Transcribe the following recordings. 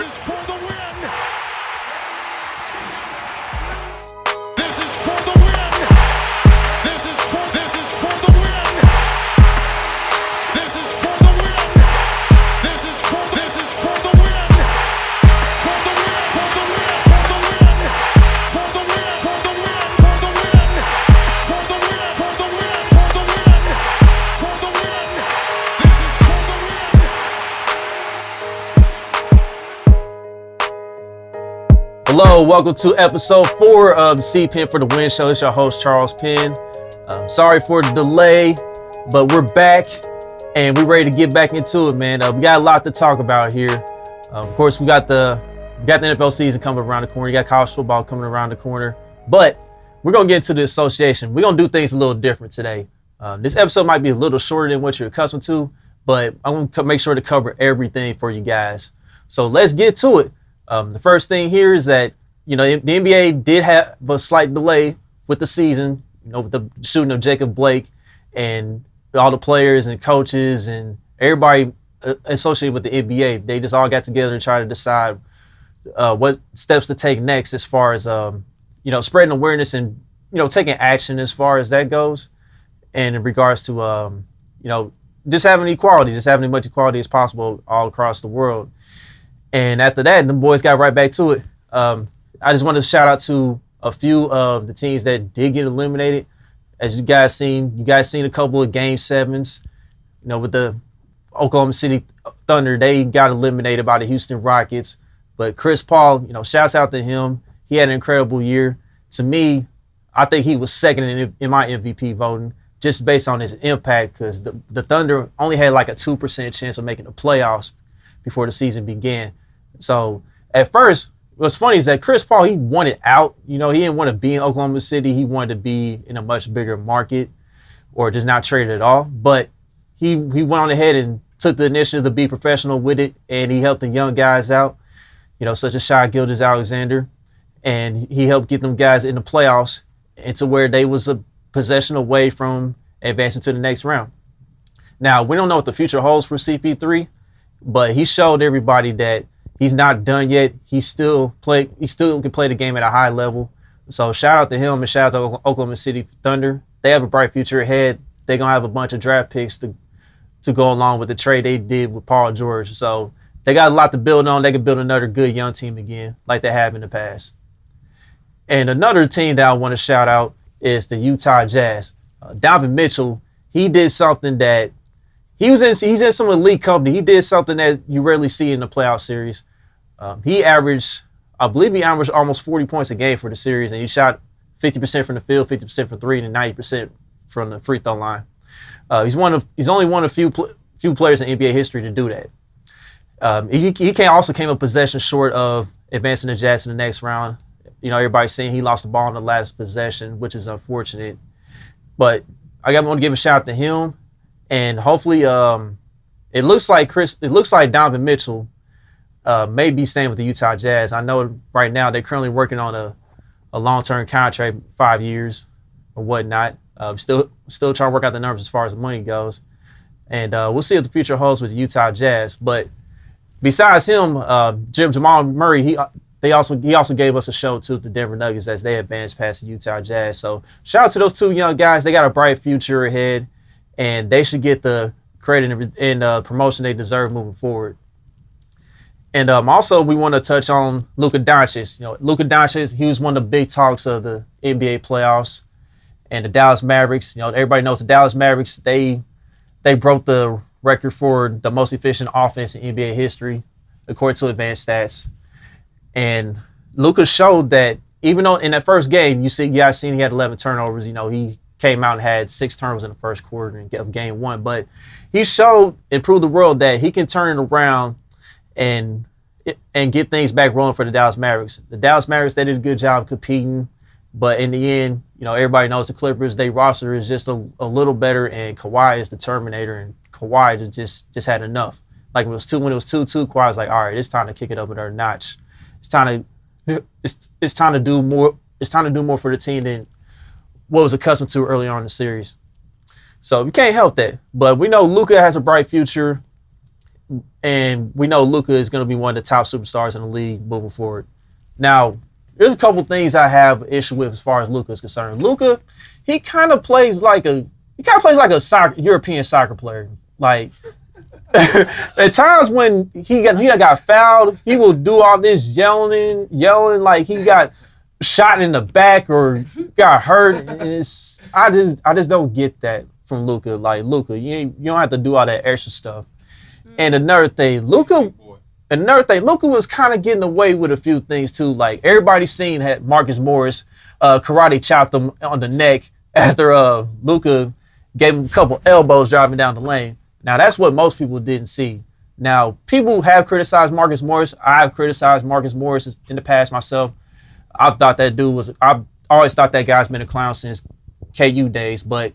is for the win. This is for the win. This is for the win. This is for the win. This is for the win. For the win. For the win. For the win. For the win. For the win. For the win. For the win. For the win. For the win. For the win. For the win. For the win. This is for the win. Hello, welcome to episode 4 of the CPENN4THEWIN show. It's your host, Charles Penn. Sorry for the delay, but we're back and we're ready to get back into it, man. We got a lot to talk about here. Of course, we got the NFL season coming around the corner. You got college football coming around the corner, but we're going to get into the association. We're going to do things a little different today. This episode might be a little shorter than what you're accustomed to, but I'm going to make sure to cover everything for you guys. So let's get to it. The first thing here is that, the NBA did have a slight delay with the season, with the shooting of Jacob Blake and all the players and coaches and everybody associated with the NBA. They just all got together to try to decide what steps to take next as far as, spreading awareness and, taking action as far as that goes. And in regards to, just having equality, just having as much equality as possible all across the world. And after that, the boys got right back to it. I just want to shout out to a few of the teams that did get eliminated. As you guys seen a couple of game sevens, with the Oklahoma City Thunder, they got eliminated by the Houston Rockets. But Chris Paul, shouts out to him. He had an incredible year. To me, I think he was second in my MVP voting just based on his impact, because the Thunder only had like a 2% chance of making the playoffs before the season began. So at first, what's funny is that Chris Paul, he wanted out. He didn't want to be in Oklahoma City. He wanted to be in a much bigger market or just not traded at all. But he went on ahead and took the initiative to be professional with it, and he helped the young guys out, such as Shai Gilgeous-Alexander. And he helped get them guys in the playoffs into where they was a possession away from advancing to the next round. Now, we don't know what the future holds for CP3, but he showed everybody that he's not done yet. He still can play the game at a high level. So shout out to him and shout out to Oklahoma City Thunder. They have a bright future ahead. They're going to have a bunch of draft picks to go along with the trade they did with Paul George. So they got a lot to build on. They can build another good young team again like they have in the past. And another team that I want to shout out is the Utah Jazz. Donovan Mitchell, he did something that he's in some elite company. He did something that you rarely see in the playoff series. He averaged almost 40 points a game for the series, and he shot 50% from the field, 50% from three, and 90% from the free throw line. He's only one of few players in NBA history to do that. He also came a possession short of advancing the Jazz to the next round. Everybody's saying he lost the ball in the last possession, which is unfortunate. But I want to give a shout out to him, and hopefully, it looks like Donovan Mitchell may be staying with the Utah Jazz. I know right now they're currently working on a long-term contract, 5 years or whatnot. Still trying to work out the numbers as far as the money goes, and we'll see what the future holds with the Utah Jazz. But besides him, Jamal Murray, he also gave us a show to the Denver Nuggets as they advanced past the Utah Jazz. So shout out to those two young guys. They got a bright future ahead, and they should get the credit and promotion they deserve moving forward. And also, we want to touch on Luka Doncic. Luka Doncic, he was one of the big talks of the NBA playoffs. And the Dallas Mavericks, everybody knows the Dallas Mavericks, they broke the record for the most efficient offense in NBA history, according to advanced stats. And Luka showed that even though in that first game, you guys seen he had 11 turnovers, he came out and had 6 turnovers in the first quarter of game 1. But he showed and proved the world that he can turn it around and get things back rolling for the Dallas Mavericks. The Dallas Mavericks, they did a good job competing, but in the end, everybody knows the Clippers, their roster is just a little better, and Kawhi is the Terminator, and Kawhi just had enough. Like when it was 2-2, Kawhi was like, all right, it's time to kick it up another notch. It's time to do more. It's time to do more for the team than what was accustomed to early on in the series. So we can't help that. But we know Luka has a bright future. And we know Luka is going to be one of the top superstars in the league moving forward. Now, there's a couple things I have an issue with as far as Luka is concerned. Luka, he kind of plays like a European soccer player. Like at times when he got fouled, he will do all this yelling like he got shot in the back or got hurt. And I just don't get that from Luka. Like Luka, you don't have to do all that extra stuff. And another thing, Luka was kind of getting away with a few things too. Like everybody's seen had Marcus Morris karate chopped him on the neck after Luka gave him a couple elbows driving down the lane. Now that's what most people didn't see. Now people have criticized Marcus Morris. I've criticized Marcus Morris in the past myself. I've always thought that guy's been a clown since KU days. But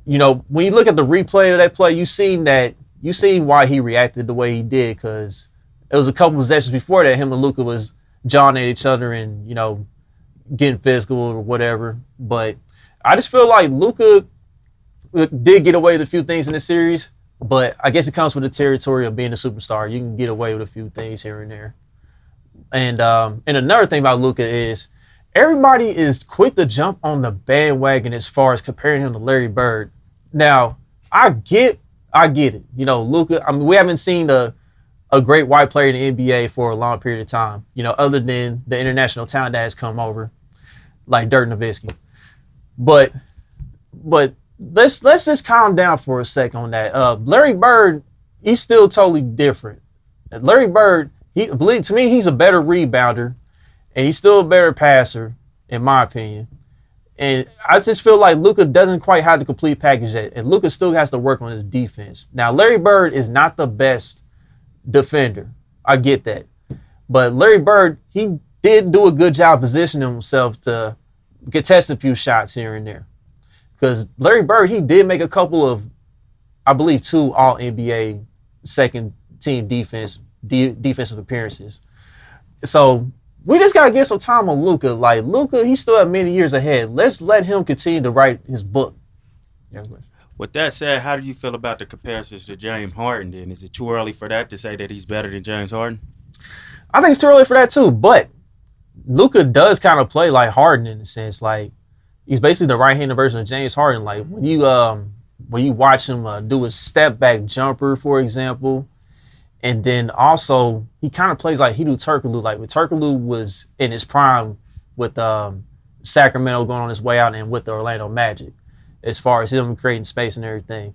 you know, when you look at the replay of that play, you seen why he reacted the way he did, because it was a couple possessions before that him and Luka was jawing at each other and, you know, getting physical or whatever. But I just feel like Luka did get away with a few things in the series, but I guess it comes with the territory of being a superstar. You can get away with a few things here and there. And another thing about Luka is everybody is quick to jump on the bandwagon as far as comparing him to Larry Bird. Now, I get it. You know, Luka, I mean, we haven't seen a great white player in the NBA for a long period of time, you know, other than the international talent that has come over, like Dirk Nowitzki. But let's just calm down for a second on that. Larry Bird, he's still totally different. Larry Bird, to me, he's a better rebounder, and he's still a better passer, in my opinion. And I just feel like Luka doesn't quite have the complete package yet, and Luka still has to work on his defense. Now, Larry Bird is not the best defender. I get that. But Larry Bird, he did do a good job positioning himself to contest a few shots here and there. Because Larry Bird, he did make a couple of, I believe, 2 All-NBA second-team defensive appearances. So we just got to get some time on Luka. Like, Luka, he still have many years ahead. Let's let him continue to write his book. With that said, how do you feel about the comparisons to James Harden then? Is it too early for that to say that he's better than James Harden? I think it's too early for that too, but Luka does kind of play like Harden in a sense. Like, he's basically the right-handed version of James Harden. Like, when you watch him do a step-back jumper, for example, and then also he kind of plays like Hedo Turkoglu. Like, when Turkoglu was in his prime with Sacramento going on his way out and with the Orlando Magic, as far as him creating space and everything.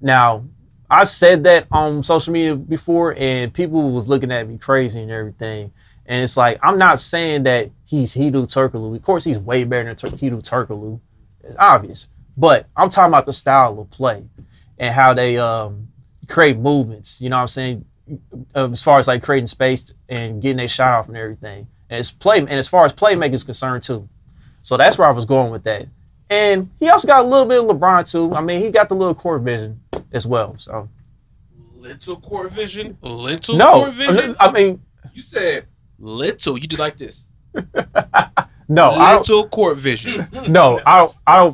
Now, I said that on social media before, and people was looking at me crazy and everything. And it's like, I'm not saying that he's Hedo Turkoglu. Of course, he's way better than Hedo Turkoglu. It's obvious. But I'm talking about the style of play and how they create movements, you know what I'm saying, as far as like creating space and getting a shot off and everything. And as far as playmaking is concerned too. So that's where I was going with that. And he also got a little bit of LeBron too. I mean, he got the little court vision as well. So little court vision? Court vision? I mean, you said little. You did like this. No, little court vision. No, I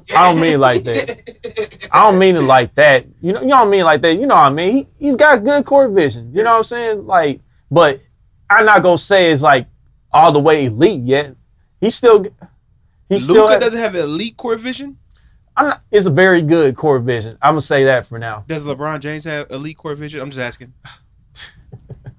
don't mean it like that. I don't mean it like that. You don't mean it like that. You know what I mean? He's got good court vision. You know what I'm saying? Like, but I'm not gonna say it's like all the way elite yet. Luka doesn't have elite court vision? It's a very good court vision. I'm gonna say that for now. Does LeBron James have elite court vision? I'm just asking.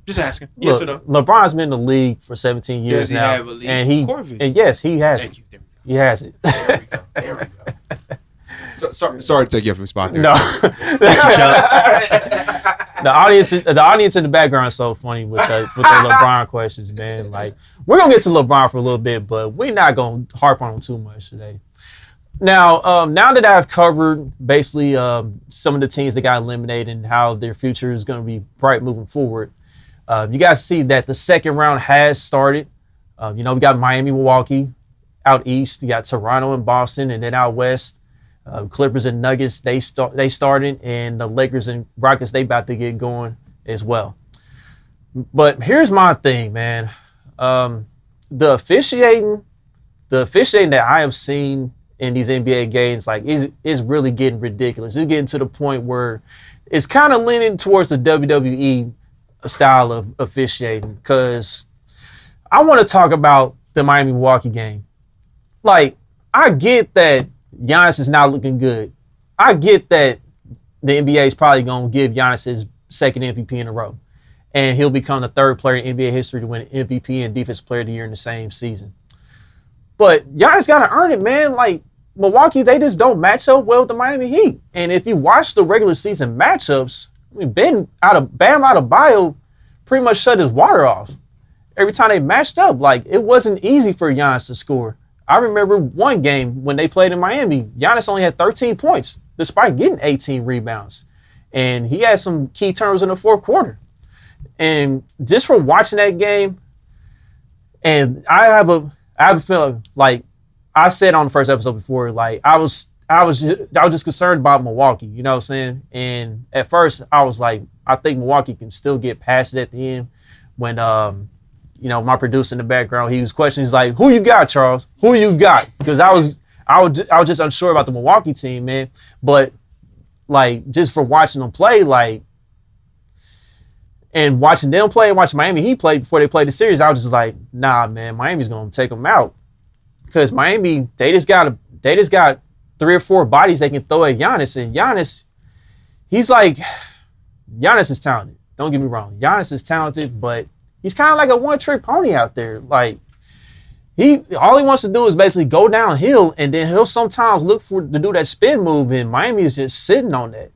Just asking. Look, yes or no? LeBron's been in the league for 17 years now. Does he have elite court vision? And yes, he has Thank it. you. He has it. There we go. Sorry to take you off your spot there. No. The audience in the background is so funny with the LeBron questions, man. Like, we're gonna get to LeBron for a little bit, but we're not gonna harp on him too much today. Now that I've covered basically some of the teams that got eliminated and how their future is gonna be bright moving forward, you guys see that the second round has started. We got Miami, Milwaukee out east. You got Toronto and Boston, and then out west, Clippers and Nuggets, they started, and the Lakers and Rockets, they about to get going as well. But here's my thing, man. The officiating that I have seen in these NBA games, like, is really getting ridiculous. It's getting to the point where it's kind of leaning towards the WWE style of officiating, because I want to talk about the Miami-Milwaukee game. Like, I get that Giannis is not looking good. I get that the NBA is probably going to give Giannis his second MVP in a row, and he'll become the third player in NBA history to win MVP and Defensive Player of the Year in the same season. But Giannis got to earn it, man. Like, Milwaukee, they just don't match up well with the Miami Heat. And if you watch the regular season matchups, I mean, Bam Adebayo pretty much shut his water off every time they matched up. Like, it wasn't easy for Giannis to score. I remember one game when they played in Miami, Giannis only had 13 points despite getting 18 rebounds. And he had some key turnovers in the fourth quarter. And just from watching that game, and I have a feeling, like I said on the first episode before, like I was just concerned about Milwaukee, you know what I'm saying? And at first I was like, I think Milwaukee can still get past it at the end. When my producer in the background, he was questioning, he's like, "Who you got, Charles? Who you got?" Because I was just unsure about the Milwaukee team, man. But like, just for watching them play, like, and watching them play and watching Miami Heat play before they played the series, I was just like, nah, man, Miami's gonna take them out. Because Miami, they just got 3 or 4 bodies they can throw at Giannis, and Giannis is talented. Don't get me wrong, Giannis is talented, but he's kind of like a one-trick pony out there. Like, all he wants to do is basically go downhill, and then he'll sometimes look to do that spin move, and Miami is just sitting on that.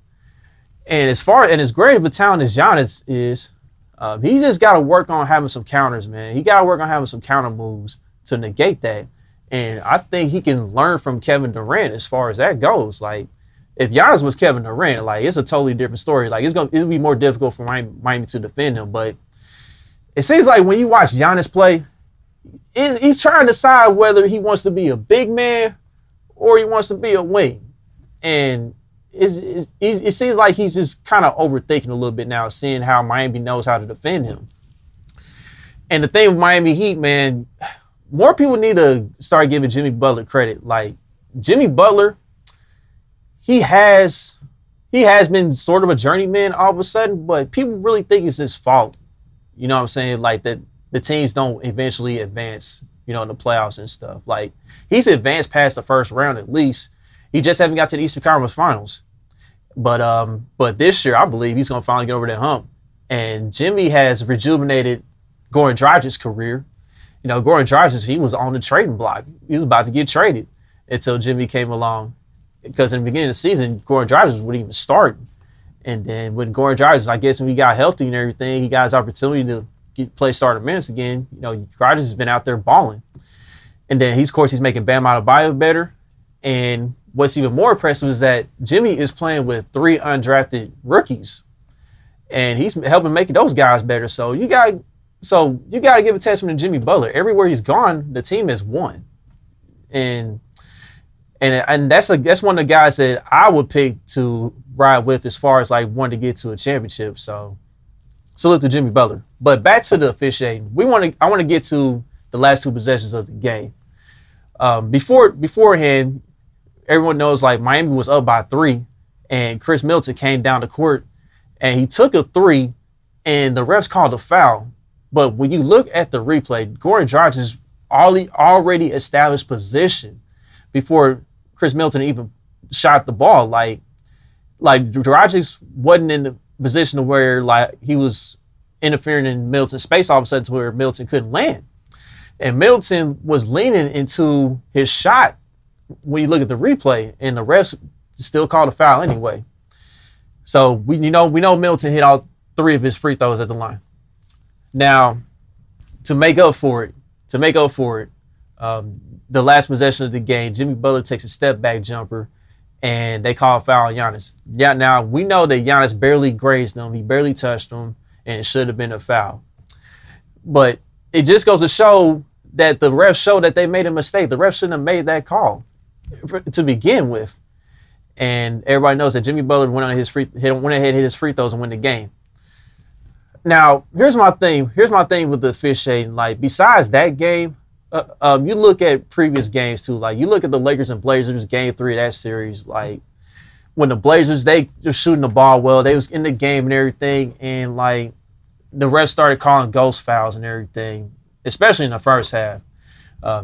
And as great of a talent as Giannis is, he just got to work on having some counters, man. He got to work on having some counter moves to negate that. And I think he can learn from Kevin Durant as far as that goes. Like, if Giannis was Kevin Durant, like, it's a totally different story. Like, it'll be more difficult for Miami to defend him. But it seems like when you watch Giannis play, he's trying to decide whether he wants to be a big man or he wants to be a wing. And it seems like he's just kind of overthinking a little bit now, seeing how Miami knows how to defend him. And the thing with Miami Heat, man, more people need to start giving Jimmy Butler credit. Like, Jimmy Butler, he has been sort of a journeyman all of a sudden, but people really think it's his fault. You know what I'm saying? Like, that the teams don't eventually advance, in the playoffs and stuff. Like, he's advanced past the first round at least. He just haven't got to the Eastern Conference Finals. But this year, I believe he's going to finally get over that hump. And Jimmy has rejuvenated Goran Dragic's career. Goran Dragic, he was on the trading block. He was about to get traded until Jimmy came along. Because in the beginning of the season, Goran Dragic wouldn't even start. And then when Goran Dragic, I guess when he got healthy and everything, he got his opportunity to play starter minutes again. Dragic has been out there balling. And then, of course, he's making Bam Adebayo better. And what's even more impressive is that Jimmy is playing with 3 undrafted rookies, and he's helping make those guys better. So you got to give a testament to Jimmy Butler. Everywhere he's gone, the team has won, and that's one of the guys that I would pick to ride with as far as like wanting to get to a championship. So salute to Jimmy Butler. But back to the officiating, I want to get to the last 2 possessions of the game. Beforehand, everyone knows, like, Miami was up by 3, and Chris Middleton came down the court, and he took a 3, and the refs called a foul. But when you look at the replay, Goran Dragic's already established position before Chris Middleton even shot the ball. Like Dragic wasn't in the position where, like, he was interfering in Middleton's space all of a sudden to where Middleton couldn't land. And Middleton was leaning into his shot when you look at the replay, and the refs still called a foul anyway. So we know Middleton hit all 3 of his free throws at the line. Now, to make up for it, the last possession of the game, Jimmy Butler takes a step back jumper, and they call a foul on Giannis. Yeah, now we know that Giannis barely grazed him, he barely touched him, and it should have been a foul. But it just goes to show that the refs show that they made a mistake. The refs shouldn't have made that call to begin with. And everybody knows that Jimmy Butler went ahead and hit his free throws and win the game. Now, here's my thing with the officiating. Like, besides that game, you look at previous games too. Like, you look at the Lakers and Blazers game 3 of that series. Like, when the Blazers, they just shooting the ball well. They was in the game and everything, and like the refs started calling ghost fouls and everything, especially in the first half.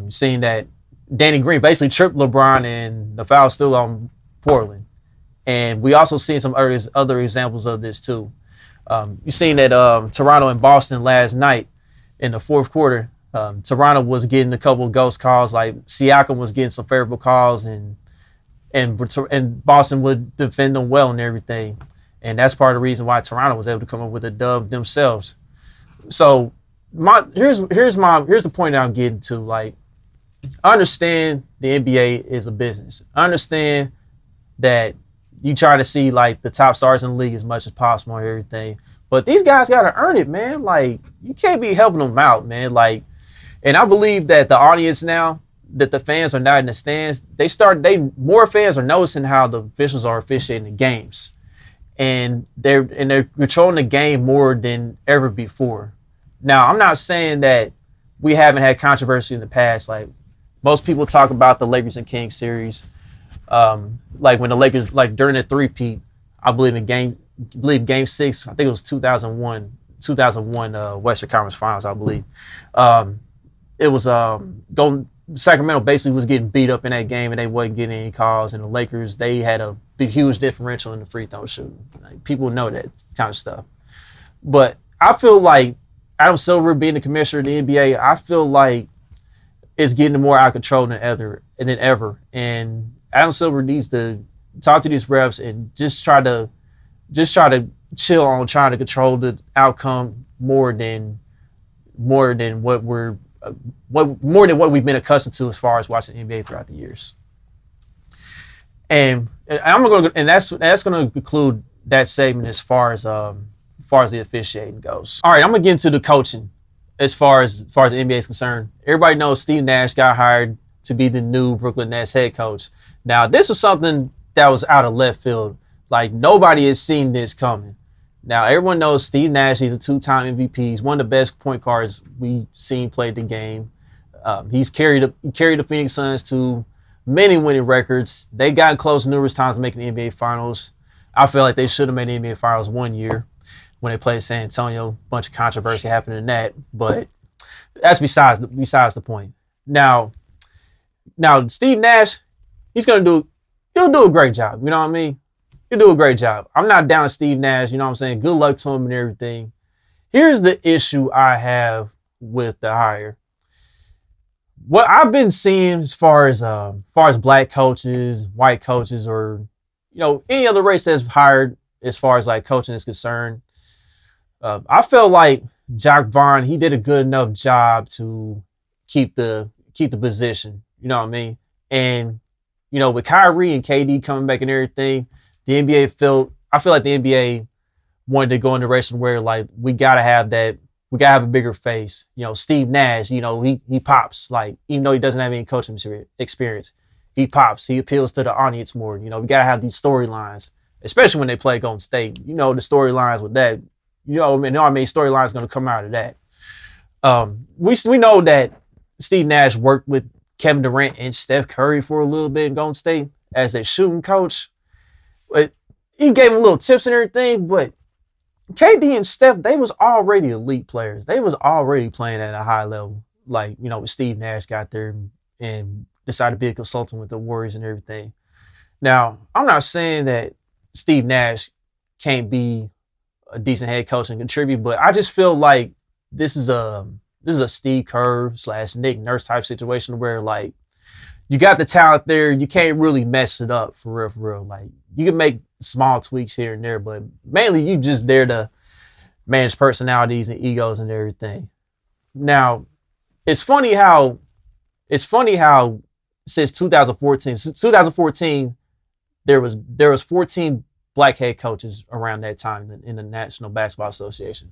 Seeing that Danny Green basically tripped LeBron and the foul still on Portland. And we also seen some other examples of this too. You seen that Toronto and Boston last night in the fourth quarter. Toronto was getting a couple of ghost calls, like Siakam was getting some favorable calls, and Boston would defend them well and everything. And that's part of the reason why Toronto was able to come up with a dub themselves. So here's the point that I'm getting to. Like, I understand the NBA is a business. I understand that you try to see like the top stars in the league as much as possible and everything. But these guys gotta earn it, man. Like, you can't be helping them out, man. Like, and I believe that the audience now, that the fans are not in the stands, more fans are noticing how the officials are officiating the games. And they're controlling the game more than ever before. Now, I'm not saying that we haven't had controversy in the past. Like, most people talk about the Lakers and Kings series. Like when the Lakers, like during the three-peat, I believe game 6, I think it was 2001 Western Conference Finals, I believe. It was Sacramento basically was getting beat up in that game and they wasn't getting any calls. And the Lakers, they had a big, huge differential in the free throw shooting. Like, people know that kind of stuff. But I feel like Adam Silver being the commissioner of the NBA, I feel like it's getting more out of control than ever. And Adam Silver needs to talk to these refs and just try to chill on trying to control the outcome more than what we've been accustomed to as far as watching the NBA throughout the years. And that's going to conclude that segment as far as the officiating goes. All right, I'm gonna get into the coaching as far as the NBA is concerned. Everybody knows Steve Nash got hired to be the new Brooklyn Nets head coach. Now, this is something that was out of left field. Like, nobody has seen this coming. Now, everyone knows Steve Nash. He's a 2-time MVP. He's one of the best point guards we've seen play the game. He's carried the Phoenix Suns to many winning records. They got close numerous times to making the NBA Finals. I feel like they should have made the NBA Finals one year when they played San Antonio. Bunch of controversy happened in that, but that's besides the point. Now Steve Nash, he'll do a great job. You know what I mean? He'll do a great job. I'm not down to Steve Nash. You know what I'm saying? Good luck to him and everything. Here's the issue I have with the hire. What I've been seeing as far as black coaches, white coaches, or any other race that's hired as far as like coaching is concerned, I felt like Jacques Vaughn, he did a good enough job to keep the position. You know what I mean? And with Kyrie and KD coming back and everything, I feel like the NBA wanted to go in the direction where like we gotta have a bigger face. Steve Nash, he pops, like, even though he doesn't have any coaching experience, he pops. He appeals to the audience more. We gotta have these storylines, especially when they play Golden State. The storylines with that. Storylines gonna come out of that. We know that Steve Nash worked with Kevin Durant and Steph Curry for a little bit in Golden State as their shooting coach. But he gave him little tips and everything, but KD and Steph, they was already elite players. They was already playing at a high level. Like, when Steve Nash got there and decided to be a consultant with the Warriors and everything. Now, I'm not saying that Steve Nash can't be a decent head coach and contribute, but I just feel like this is a Steve Kerr / Nick Nurse type situation where, like, you got the talent there, you can't really mess it up for real. Like, you can make small tweaks here and there, but mainly you just there to manage personalities and egos and everything. Now, it's funny how since 2014, there was 14 black head coaches around that time in the National Basketball Association.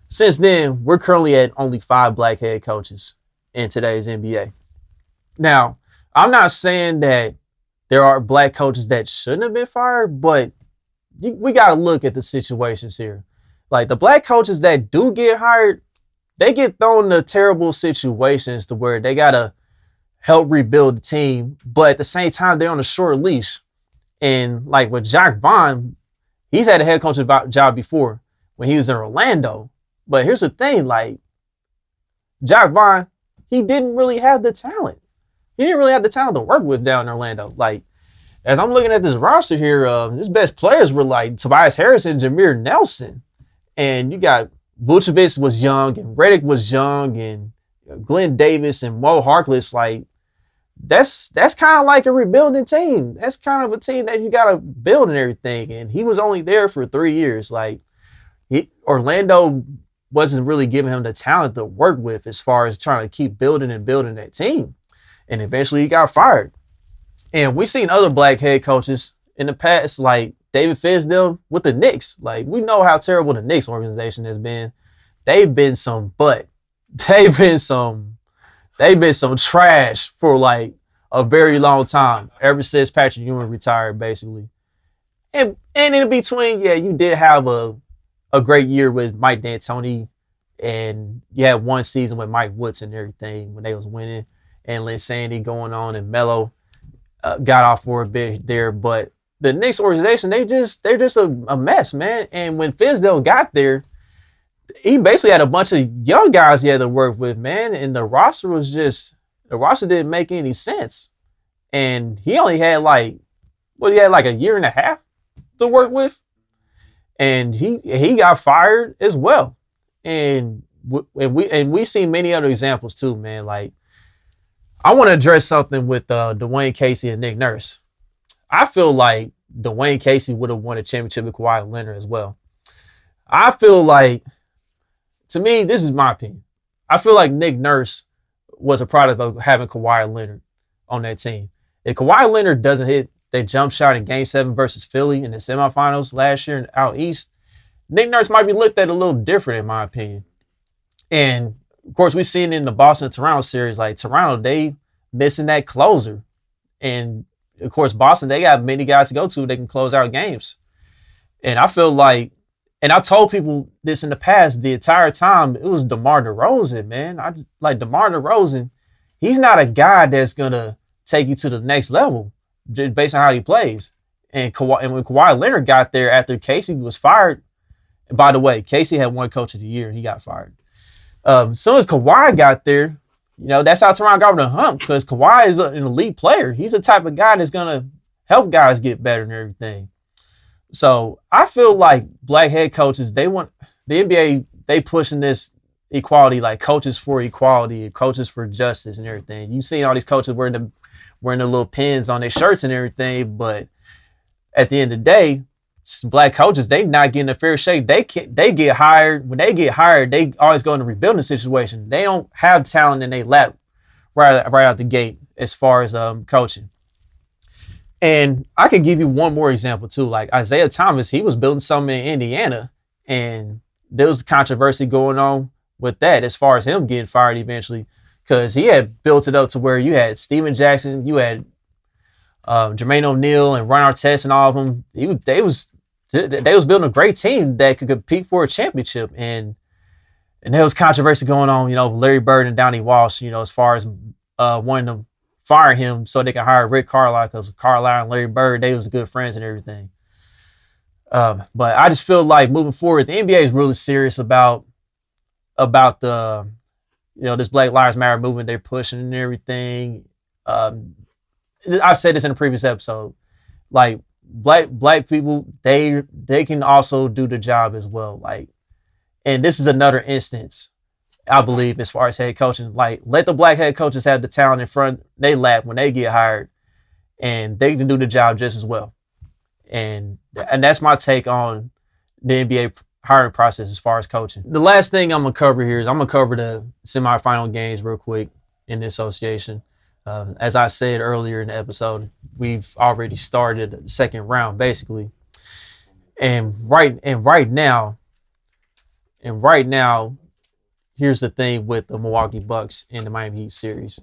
Since then, we're currently at only 5 black head coaches in today's NBA. Now, I'm not saying that there are black coaches that shouldn't have been fired, but we got to look at the situations here. Like, the black coaches that do get hired, they get thrown into terrible situations to where they got to help rebuild the team, but at the same time, they're on a short leash. And like with Jacque Vaughn, he's had a head coach job before when he was in Orlando. But here's the thing, like Jacque Vaughn, he didn't really have the talent. He didn't really have the talent to work with down in Orlando. Like, as I'm looking at this roster here, his best players were like Tobias Harris and Jameer Nelson. And you got Vucevic was young, and Redick was young, and Glenn Davis and Mo Harkless. Like, that's kind of like a rebuilding team. That's kind of a team that you got to build and everything. And he was only there for 3 years. Like, Orlando wasn't really giving him the talent to work with as far as trying to keep building and building that team. And eventually he got fired. And we've seen other black head coaches in the past, like David Fizdale with the Knicks. Like, we know how terrible the Knicks organization has been. They've been some butt. They've been some trash for like a very long time, ever since Patrick Ewing retired, basically. And in between, yeah, you did have a great year with Mike D'Antoni, and you had one season with Mike Woods and everything when they was winning, and Lynn Sandy going on, and Melo got off for a bit there. But the Knicks organization, they're just a mess, man. And when Fizdale got there, he basically had a bunch of young guys he had to work with, man. And the roster didn't make any sense. And he only had like a year and a half to work with. And he got fired as well. And we've seen many other examples too, man. Like, I want to address something with Dwayne Casey and Nick Nurse. I feel like Dwayne Casey would have won a championship with Kawhi Leonard as well. I feel like, to me, this is my opinion, I feel like Nick Nurse was a product of having Kawhi Leonard on that team. If Kawhi Leonard doesn't hit that jump shot in Game 7 versus Philly in the semifinals last year out east, Nick Nurse might be looked at a little different, in my opinion. And of course, we've seen in the Boston-Toronto series, like Toronto, they missing that closer. And of course, Boston, they got many guys to go to. They can close out games. And I feel like, and I told people this in the past, the entire time, it was DeMar DeRozan, man. DeMar DeRozan, he's not a guy that's going to take you to the next level just based on how he plays. And when Kawhi Leonard got there after Casey was fired, and by the way, Casey had one coach of the year and he got fired. As soon as Kawhi got there, that's how Toronto got on the hump, because Kawhi is an elite player. He's the type of guy that's going to help guys get better and everything. So I feel like black head coaches, they want the NBA, they pushing this equality, like coaches for equality, coaches for justice and everything. You've seen all these coaches wearing the little pins on their shirts and everything, but at the end of the day, black coaches, they not getting a fair shake. They get hired. When they get hired, they always go in a rebuilding situation. They don't have talent in their lap right out the gate as far as coaching. And I can give you one more example too. Like Isaiah Thomas, he was building something in Indiana, and there was controversy going on with that as far as him getting fired eventually, because he had built it up to where you had Steven Jackson, you had Jermaine O'Neal and Ron Artest and all of them. They was building a great team that could compete for a championship, and there was controversy going on, Larry Bird and Donnie Walsh, as far as wanting to fire him so they can hire Rick Carlisle, because Carlisle and Larry Bird, they was good friends and everything. But I just feel like moving forward, the NBA is really serious about the, this Black Lives Matter movement they're pushing and everything. I said this in a previous episode. Like black people, they can also do the job as well. Like, and this is another instance, I believe, as far as head coaching. Like, let the black head coaches have the talent in front they lap when they get hired, and they can do the job just as well. And that's my take on the NBA hiring process as far as coaching. The last thing I'm gonna cover here is I'm gonna cover the semifinal games real quick in the association. As I said earlier in the episode, we've already started the second round basically, and right now, here's the thing with the Milwaukee Bucks and the Miami Heat series.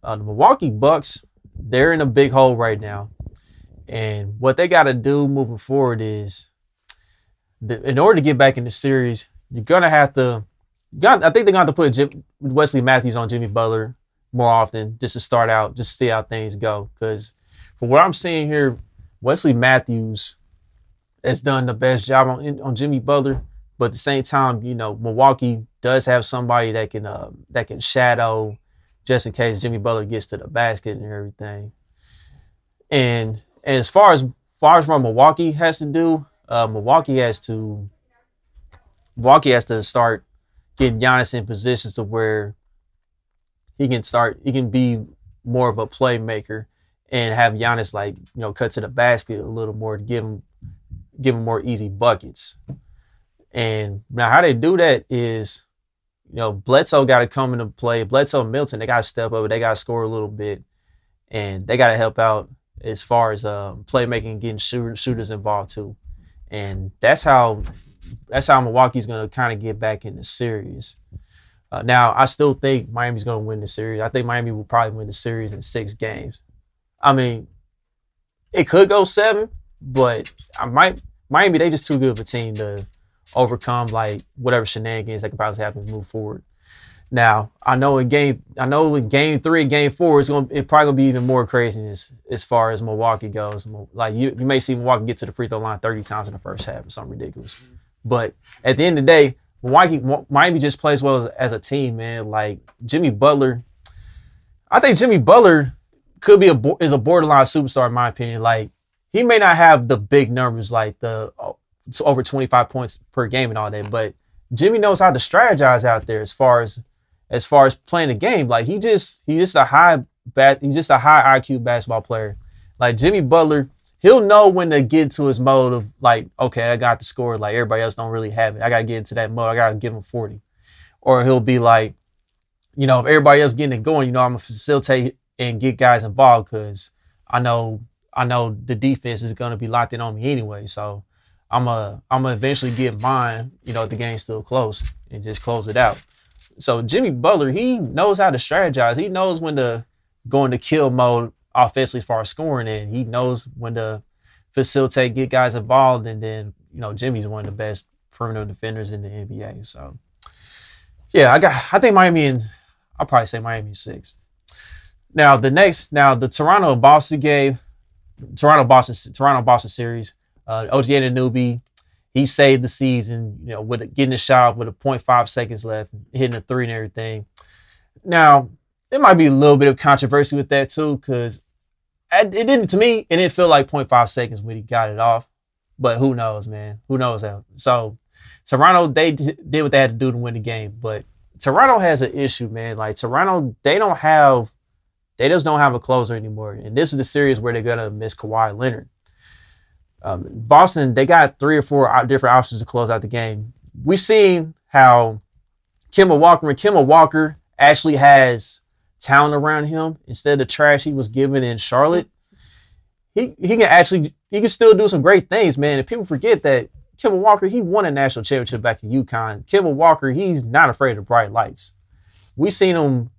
The Milwaukee Bucks, they're in a big hole right now, and what they got to do moving forward is, in order to get back in the series, you're gonna have to. I think they're gonna have to put Wesley Matthews on Jimmy Butler more often, just to start out, just to see how things go. Because from what I'm seeing here, Wesley Matthews has done the best job on Jimmy Butler, but at the same time, Milwaukee does have somebody that can shadow just in case Jimmy Butler gets to the basket and everything. And as far as what Milwaukee has to do, Milwaukee has to start getting Giannis in positions to where he can be more of a playmaker and have Giannis cut to the basket a little more to give him more easy buckets. And now how they do that is, Bledsoe got to come into play. Bledsoe and Milton, they got to step up. They got to score a little bit, and they got to help out as far as playmaking and getting shooters involved too. And that's how Milwaukee's going to kind of get back in the series. Now, I still think Miami's going to win the series. I think Miami will probably win the series in 6 games. I mean, it could go 7, but Miami, they just too good of a team to overcome whatever shenanigans that could probably happen to move forward. Now, I know in game 3 and game 4, it's probably gonna be even more craziness as far as Milwaukee goes. You may see Milwaukee get to the free throw line 30 times in the first half or something ridiculous. But at the end of the day, Miami just plays well as a team, man. Jimmy Butler, I think Jimmy Butler could be is a borderline superstar in my opinion. He may not have the big numbers it's over 25 points per game and all that, but Jimmy knows how to strategize out there as far as playing the game. He's just a high IQ basketball player. Jimmy Butler, he'll know when to get into his mode of okay, I got the score. Everybody else don't really have it. I got to get into that mode. I got to give him 40. Or he'll be if everybody else getting it going, I'm going to facilitate and get guys involved because I know the defense is going to be locked in on me anyway. So I'm gonna eventually get mine, if the game's still close and just close it out. So Jimmy Butler, he knows how to strategize. He knows when to go into kill mode offensively as far as scoring, and he knows when to facilitate, get guys involved, and then Jimmy's one of the best perimeter defenders in the NBA. So yeah, I think I'll probably say Miami 6. Now the Toronto-Boston game, Toronto-Boston series. OG Anunoby, he saved the season, with getting a shot with 0.5 seconds left, hitting a 3 and everything. Now, there might be a little bit of controversy with that too, because it didn't feel like 0.5 seconds when he got it off. But who knows, man? Who knows how? So Toronto, they did what they had to do to win the game. But Toronto has an issue, man. Toronto, they just don't have a closer anymore. And this is the series where they're gonna miss Kawhi Leonard. Boston, they got 3 or 4 different options to close out the game. We've seen how Kemba Walker actually has talent around him instead of the trash he was given in Charlotte. He can still do some great things, man. And people forget that Kemba Walker, he won a national championship back in UConn. Kemba Walker, he's not afraid of bright lights. We seen him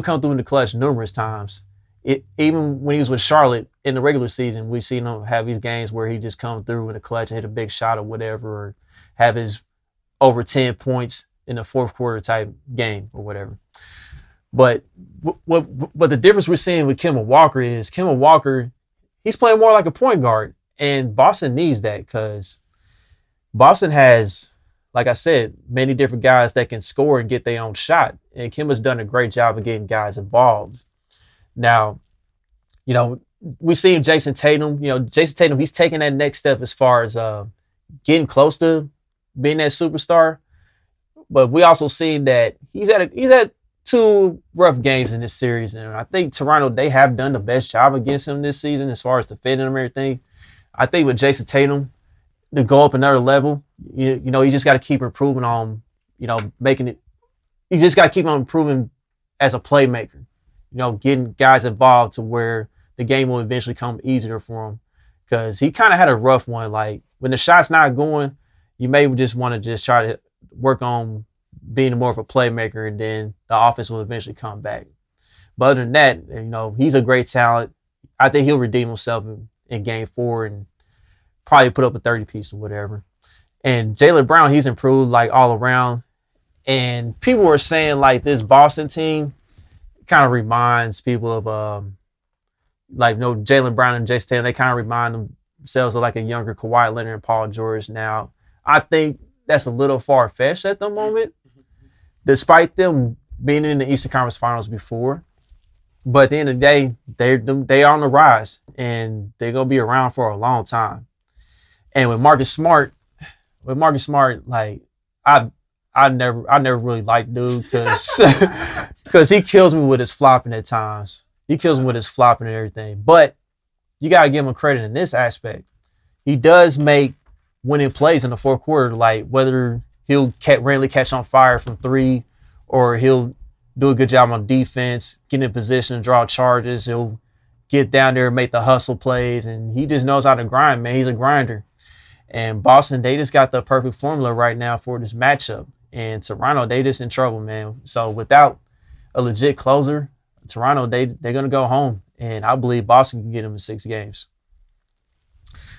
come through in the clutch numerous times. Even when he was with Charlotte in the regular season, we've seen him have these games where he just come through in the clutch and hit a big shot or whatever, or have his over 10 points in the fourth quarter type game or whatever. But the difference we're seeing with Kemba Walker, he's playing more like a point guard, and Boston needs that because Boston has, like I said, many different guys that can score and get their own shot, and Kemba's done a great job of getting guys involved. Now, we see Jason Tatum. He's taking that next step as far as getting close to being that superstar. But we also seen that he's had 2 rough games in this series, and I think Toronto, they have done the best job against him this season as far as defending him and everything. I think with Jason Tatum to go up another level, you just got to keep improving on, making it. You just got to keep on improving as a playmaker. Getting guys involved to where the game will eventually come easier for him. Because he kind of had a rough one. When the shot's not going, you may just want to try to work on being more of a playmaker, and then the offense will eventually come back. But other than that, he's a great talent. I think he'll redeem himself in game 4 and probably put up a 30-piece or whatever. And Jaylen Brown, he's improved all around. And people were saying this Boston team kind of reminds people of like Jaylen Brown and Jason Tatum, they kind of remind themselves of like a younger Kawhi Leonard and Paul George. Now, I think that's a little far-fetched at the moment, despite them being in the Eastern Conference Finals before. But at the end of the day, they are on the rise, and they're gonna be around for a long time. And with Marcus Smart, like I never really liked dude because he kills me with his flopping at times. He kills me with his flopping and everything. But you gotta give him credit in this aspect. He does make winning plays in the fourth quarter, like whether he'll randomly catch on fire from three, or he'll do a good job on defense, get in position to draw charges. He'll get down there and make the hustle plays, and he just knows how to grind, man. He's a grinder. And Boston, they just got the perfect formula right now for this matchup. And Toronto, they just in trouble, man. So without a legit closer, Toronto, they're going to go home. And I believe Boston can get them in 6 games.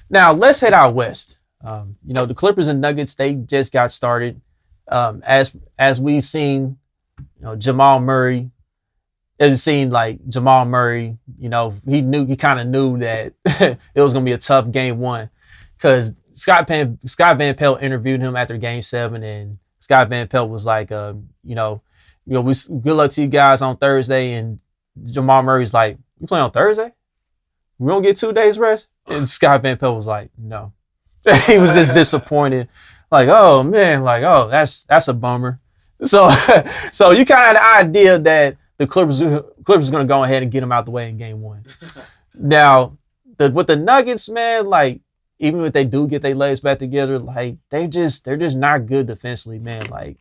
Now, let's head out west. The Clippers and Nuggets, they just got started. As we've seen, Jamal Murray, it seemed like Jamal Murray, he kind of knew that it was going to be a tough game 1, because Scott Van Pelt interviewed him after game 7, and Scott Van Pelt was like, we good luck to you guys on Thursday. And Jamal Murray's like, we play on Thursday? We don't get 2 days rest? And Scott Van Pelt was like, no. He was just disappointed. Like, oh man, that's a bummer. So you kind of had the idea that the Clippers are going to go ahead and get him out the way in game 1. Now, with the Nuggets, man, like, even if they do get their legs back together, like, they're just not good defensively, man. Like,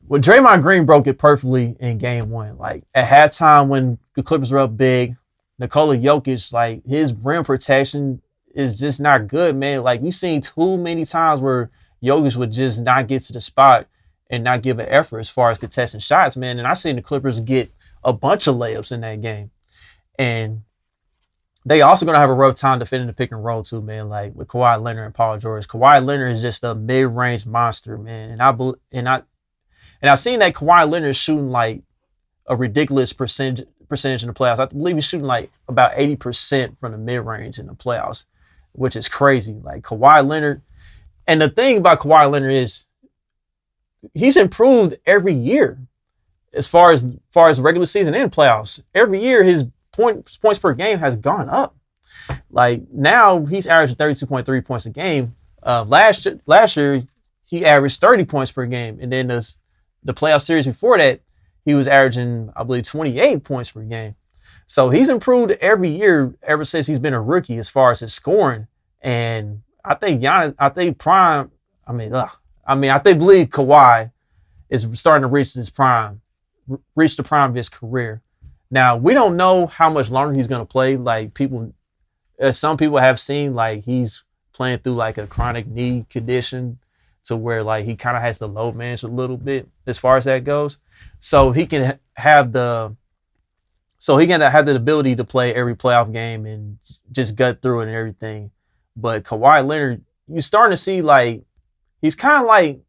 Draymond Green broke it perfectly in game 1. Like, at halftime when the Clippers were up big, Nikola Jokic, like, his rim protection is just not good, man. Like, we've seen too many times where Jokic would just not get to the spot and not give an effort as far as contesting shots, man. And I seen the Clippers get a bunch of layups in that game. And they also going to have a rough time defending the pick and roll too, man, like with Kawhi Leonard and Paul George. Kawhi Leonard is just a mid-range monster, man. And I've seen that Kawhi Leonard is shooting like a ridiculous percentage in the playoffs. I believe he's shooting like about 80% from the mid-range in the playoffs, which is crazy. Like Kawhi Leonard. And the thing about Kawhi Leonard is he's improved every year as far as regular season and playoffs. Every year his points per game has gone up. Like now he's averaging 32.3 points a game. Last year he averaged 30 points per game. And then the playoff series before that, he was averaging, I believe, 28 points per game. So he's improved every year ever since he's been a rookie as far as his scoring. And I think believe Kawhi is starting to reach the prime of his career. Now, we don't know how much longer he's going to play. Like some people have seen, like he's playing through like a chronic knee condition to where like he kind of has to load manage a little bit as far as that goes. So he can have the ability to play every playoff game and just gut through it and everything. But Kawhi Leonard, you're starting to see like he's kind of like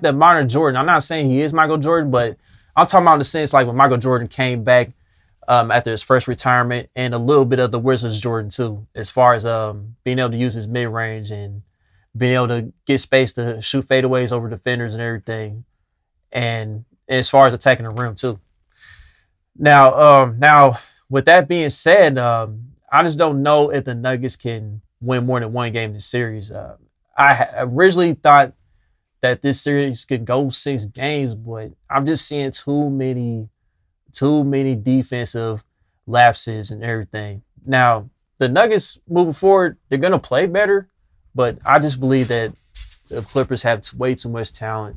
the modern Jordan. I'm not saying he is Michael Jordan, but I'm talking about in the sense like when Michael Jordan came back after his first retirement, and a little bit of the Wizards Jordan too, as far as being able to use his mid-range and being able to get space to shoot fadeaways over defenders and everything, and as far as attacking the rim too. Now with that being said, I just don't know if the Nuggets can win more than one game in this series. I originally thought that this series could go 6 games, but I'm just seeing too many defensive lapses and everything. Now, the Nuggets moving forward, they're going to play better, but I just believe that the Clippers have way too much talent,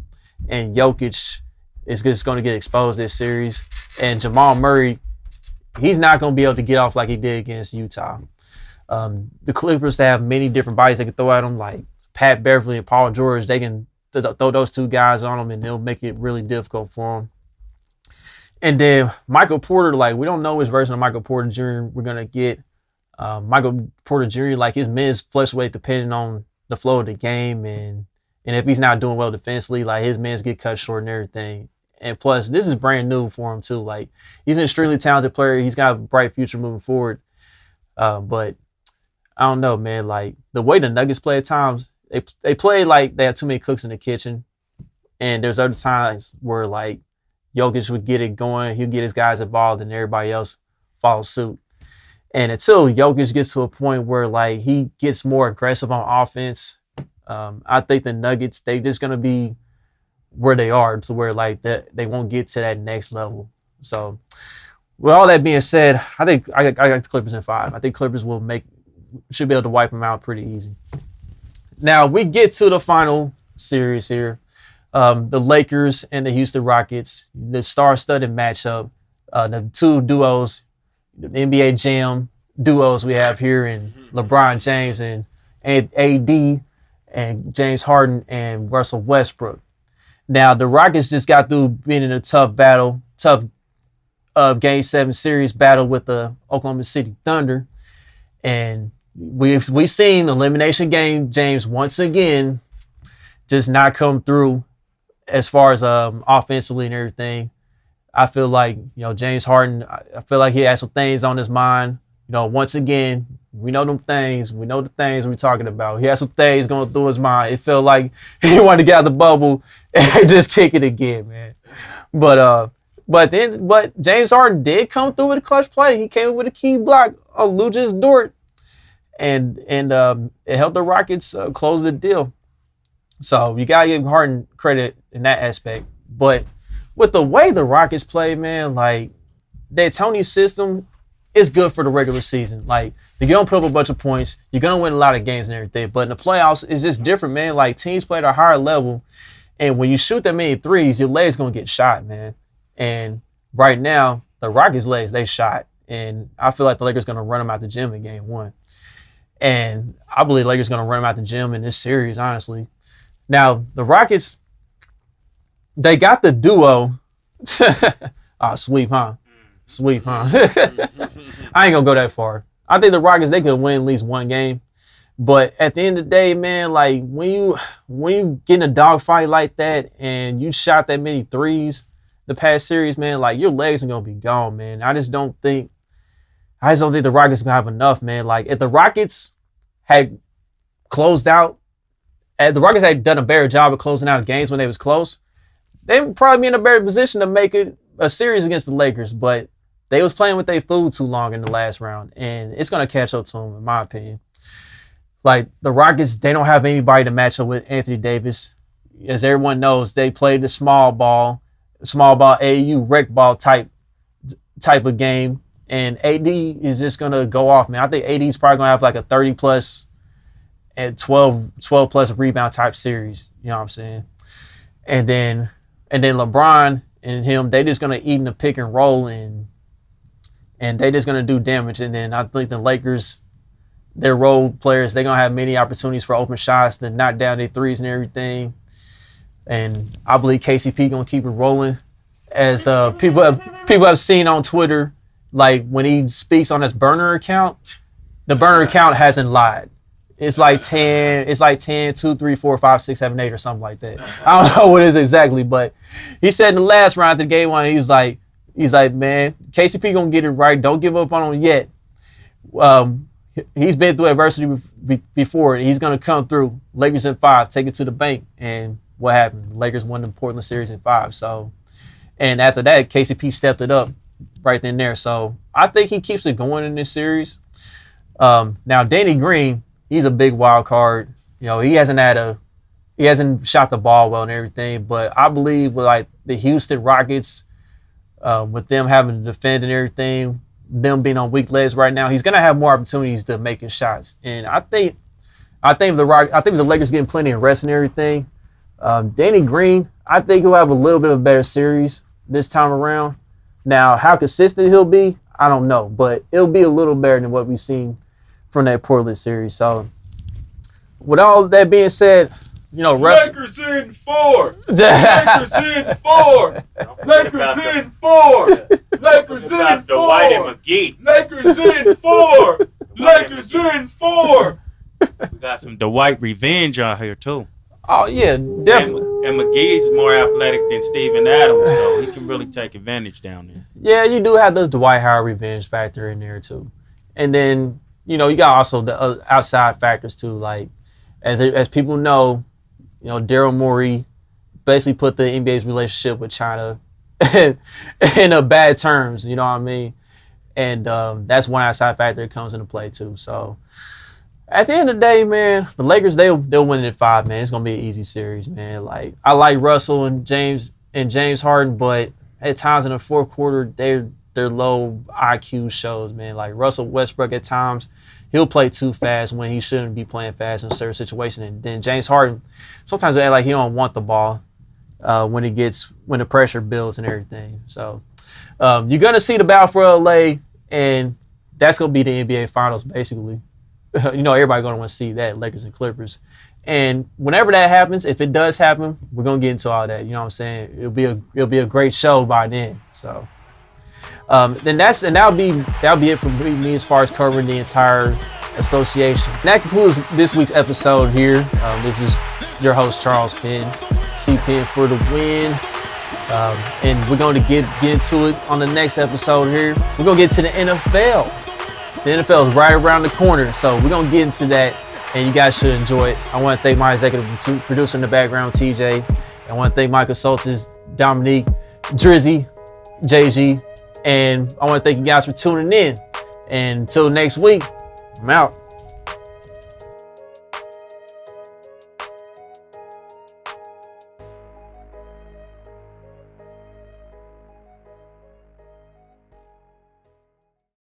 and Jokic is just going to get exposed this series. And Jamal Murray, he's not going to be able to get off like he did against Utah. The Clippers have many different bodies they can throw at them, like Pat Beverly and Paul George. They can throw those 2 guys on them, and they'll make it really difficult for them. And then Michael Porter, like, we don't know which version of Michael Porter Jr. we're going to get. Michael Porter Jr., like, his minutes fluctuate depending on the flow of the game. And if he's not doing well defensively, like, his minutes get cut short and everything. And plus, this is brand new for him too. Like, he's an extremely talented player. He's got a bright future moving forward. But I don't know, man. Like, the way the Nuggets play at times, they play like they have too many cooks in the kitchen. And there's other times where, like, Jokic would get it going. He'll get his guys involved and everybody else follows suit. And until Jokic gets to a point where, like, he gets more aggressive on offense, I think the Nuggets, they just going to be where they are to where, like, that they won't get to that next level. So, with all that being said, I think I got the Clippers in 5. I think Clippers should be able to wipe them out pretty easy. Now, we get to the final series here. The Lakers and the Houston Rockets, the star-studded matchup, the two duos, the NBA Jam duos we have here in LeBron James and AD and James Harden and Russell Westbrook. Now, the Rockets just got through being in a tough Game 7 series battle with the Oklahoma City Thunder. And we've seen Elimination Game James once again just not come through as far as offensively and everything. I feel like, James Harden, I feel like he has some things on his mind. Once again, we know them things. We know the things we're talking about. He has some things going through his mind. It felt like he wanted to get out of the bubble and just kick it again, man. But James Harden did come through with a clutch play. He came with a key block on Luka's Dort, and it helped the Rockets close the deal. So you gotta give Harden credit in that aspect. But with the way the Rockets play, man, like, that Tony system is good for the regular season. Like, you're gonna put up a bunch of points, you're gonna win a lot of games and everything. But in the playoffs, it's just different, man. Like, teams play at a higher level, and when you shoot that many threes, your legs gonna get shot, man. And right now, the Rockets' legs, they shot. And I feel like the Lakers gonna run them out the gym in Game 1. And I believe the Lakers gonna run them out the gym in this series, honestly. Now, the Rockets, they got the duo. Sweep, huh? Sweep, huh? I ain't going to go that far. I think the Rockets, they could win at least one game. But at the end of the day, man, like, when you get in a dogfight like that and you shot that many threes the past series, man, like, your legs are going to be gone, man. I just don't think the Rockets are going to have enough, man. Like, if the Rockets had closed out, the Rockets had done a better job of closing out games when they was close, they would probably be in a better position to make it a series against the Lakers. But they was playing with their food too long in the last round, and it's going to catch up to them, in my opinion. Like, the Rockets, they don't have anybody to match up with Anthony Davis. As everyone knows, they play the small ball AAU rec ball type of game, and AD is just going to go off, man. I think AD is probably going to have like a 30-plus and 12-plus rebound type series. You know what I'm saying? And then LeBron and him, they just going to eat in the pick and roll, and they just going to do damage. And then I think the Lakers, their role players, they're going to have many opportunities for open shots to knock down their threes and everything. And I believe KCP going to keep it rolling. As people have seen on Twitter, like, when he speaks on his burner account, the burner account hasn't lied. It's like 10, 2, 3, 4, 5, 6, 7, 8 or something like that. I don't know what it is exactly, but he said in the last round of Game 1, he's like, man, KCP gonna get it right. Don't give up on him yet. He's been through adversity before, and he's gonna come through. Lakers in 5, take it to the bank. And what happened? The Lakers won the Portland series in 5. So, and after that, KCP stepped it up right then and there. So I think he keeps it going in this series. Now Danny Green, he's a big wild card. He hasn't shot the ball well and everything, but I believe with, like, the Houston Rockets, with them having to defend and everything, them being on weak legs right now, he's gonna have more opportunities to make his shots. And I think the Lakers getting plenty of rest and everything. Danny Green, I think he'll have a little bit of a better series this time around. Now, how consistent he'll be, I don't know, but it'll be a little better than what we've seen from that Portland series. So, with all that being said, Lakers in 4. Lakers in 4. Lakers in 4. Lakers in 4. Dwight and McGee. Lakers in 4. Lakers in 4. We got some Dwight revenge out here too. Oh yeah, definitely. And McGee's more athletic than Steven Adams, so he can really take advantage down there. Yeah, you do have the Dwight Howard revenge factor in there too. And then, you got also the outside factors too. Like, as people know, Daryl Morey basically put the NBA's relationship with China in a bad terms, you know what I mean? And that's one outside factor that comes into play too. So at the end of the day, man, the Lakers, they'll win it in 5, man. It's gonna be an easy series, man. Like, I like Russell and James Harden, but at times in the fourth quarter, their low IQ shows, man. Like Russell Westbrook at times, he'll play too fast when he shouldn't be playing fast in certain situations. And then James Harden, sometimes they act like he don't want the ball when the pressure builds and everything. So you're gonna see the battle for LA, and that's gonna be the NBA Finals basically. Everybody gonna want to see that, Lakers and Clippers. And whenever that happens, if it does happen, we're gonna get into all that. You know what I'm saying? It'll be a great show by then. So that'll be it for me as far as covering the entire association. And that concludes this week's episode here. This is your host Charles Penn, CPENN for the win. And we're going to get into it on the next episode here. We're going to get to the NFL. The NFL is right around the corner, so we're going to get into that, and you guys should enjoy it. I want to thank my executive producer in the background, TJ. I want to thank my consultants, Dominique, Drizzy, JG, and I want to thank you guys for tuning in. And until next week, I'm out.